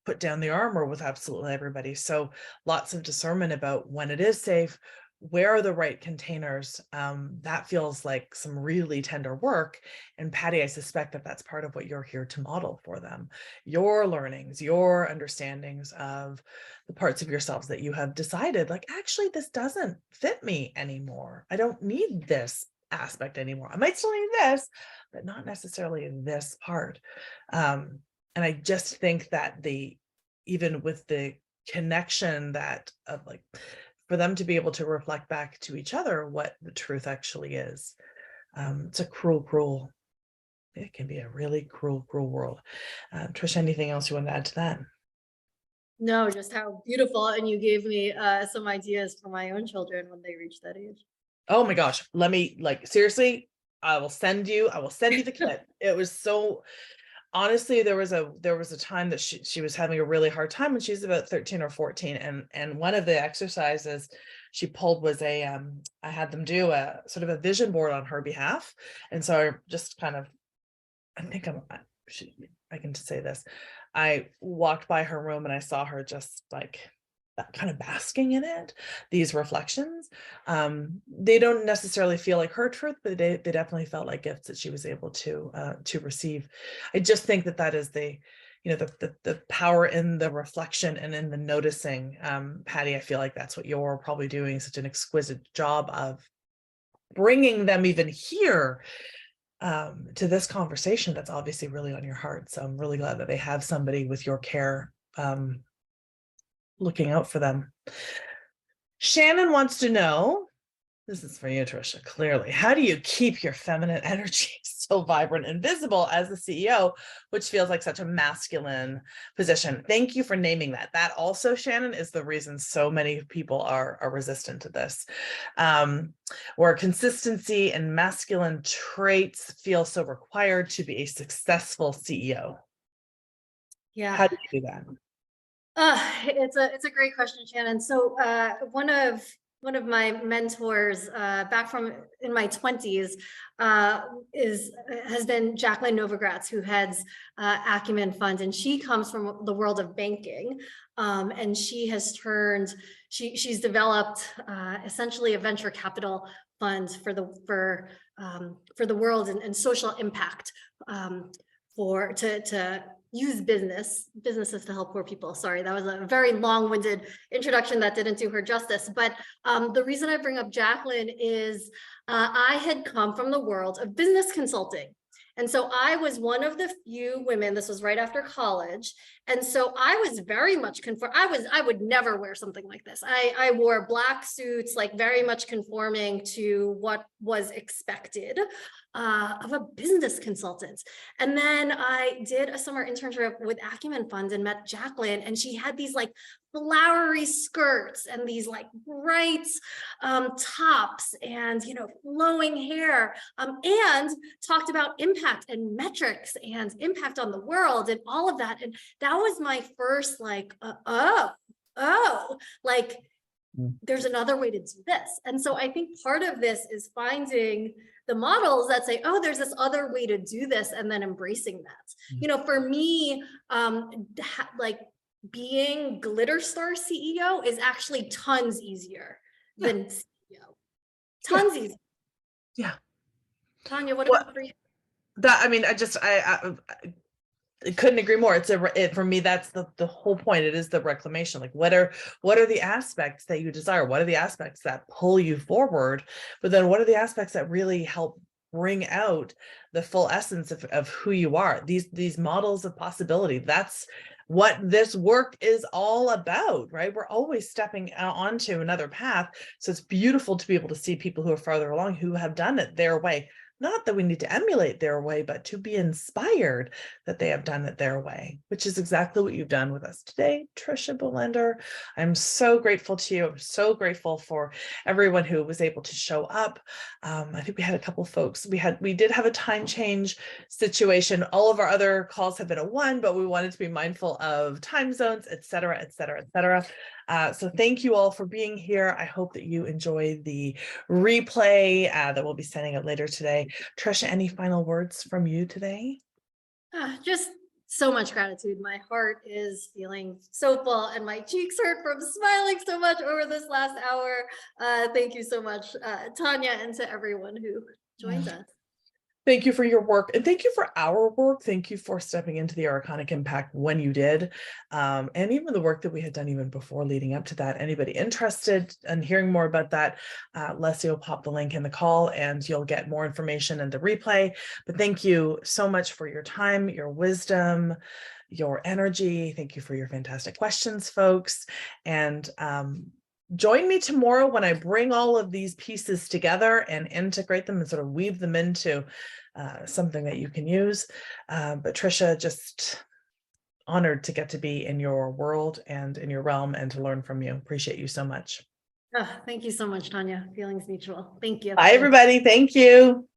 put down the armor with absolutely everybody. So lots of discernment about when it is safe, where are the right containers. That feels like some really tender work. And Patty, I suspect that that's part of what you're here to model for them. Your learnings, your understandings of the parts of yourselves that you have decided, like, actually, this doesn't fit me anymore. I don't need this aspect anymore. I might still need this, but not necessarily this part. And I just think that even with the connection that of, like, for them to be able to reflect back to each other what the truth actually is. It's a cruel, it can be a really cruel world. Tricia, anything else you want to add to that? No, just how beautiful. And you gave me some ideas for my own children when they reach that age. Oh my gosh, let me, like, seriously, I will send you the clip. It was so, honestly, there was a time that she was having a really hard time when she was about 13 or 14, and one of the exercises she pulled was I had them do a sort of a vision board on her behalf. And so I just kind of, I think I can say this. I walked by her room and I saw her just like that, kind of basking in it, these reflections. They don't necessarily feel like her truth, but they definitely felt like gifts that she was able to receive. I just think that is the power in the reflection and in the noticing. Patty, I feel like that's what you're probably doing such an exquisite job of, bringing them even here to this conversation that's obviously really on your heart. So I'm really glad that they have somebody with your care looking out for them. Shannon wants to know, this is for you, Tricia, clearly, how do you keep your feminine energy so vibrant and visible as the CEO, which feels like such a masculine position? Thank you for naming that. That also, Shannon, is the reason so many people are resistant to this, where consistency and masculine traits feel so required to be a successful CEO. Yeah. How do you do that? It's a great question, Shannon. So one of my mentors back from in my 20s has been Jacqueline Novogratz, who heads Acumen Fund, and she comes from the world of banking, and she's developed essentially a venture capital fund for the world and social impact, to use businesses to help poor people. Sorry, that was a very long-winded introduction that didn't do her justice. But the reason I bring up Jacqueline is I had come from the world of business consulting. And so I was one of the few women, this was right after college. And so I was very much I would never wear something like this. I wore black suits, like very much conforming to what was expected of a business consultant. And then I did a summer internship with Acumen Fund and met Jacqueline, and she had these like flowery skirts and these like bright tops and flowing hair, and talked about impact and metrics and impact on the world and all of that. And that was my first like like there's another way to do this. And so I think part of this is finding the models that say, oh, there's this other way to do this, and then embracing that. For me, like being Glitter Star CEO is actually tons easier than CEO. Tons easier. Yeah. Tanya, what about for you? That, I mean, I couldn't agree more. For me, that's the whole point. It is the reclamation. Like, what are the aspects that you desire? What are the aspects that pull you forward? But then what are the aspects that really help bring out the full essence of who you are? These models of possibility. That's what this work is all about, right? We're always stepping onto another path. So it's beautiful to be able to see people who are farther along, who have done it their way. Not that we need to emulate their way, but to be inspired that they have done it their way, which is exactly what you've done with us today, Tricia Bolender. I'm so grateful to you. I'm so grateful for everyone who was able to show up. I think we had a couple folks. We did have a time change situation. All of our other calls have been a 1, but we wanted to be mindful of time zones, et cetera, et cetera, et cetera. So thank you all for being here. I hope that you enjoy the replay that we'll be sending out later today. Tricia, any final words from you today? Just so much gratitude. My heart is feeling so full and my cheeks hurt from smiling so much over this last hour. Thank you so much, Tanya, and to everyone who joins us. Thank you for your work, and thank you for our work. Thank you for stepping into the Archonic Impact when you did, and even the work that we had done even before leading up to that. Anybody interested in hearing more about that, Leslie will pop the link in the call and you'll get more information in the replay. But thank you so much for your time, your wisdom, your energy. Thank you for your fantastic questions, folks. And join me tomorrow when I bring all of these pieces together and integrate them and sort of weave them into something that you can use. But Tricia, just honored to get to be in your world and in your realm and to learn from you. Appreciate you so much. Thank you so much, Tanya. Feelings mutual. Thank you. Bye, everybody. Thank you.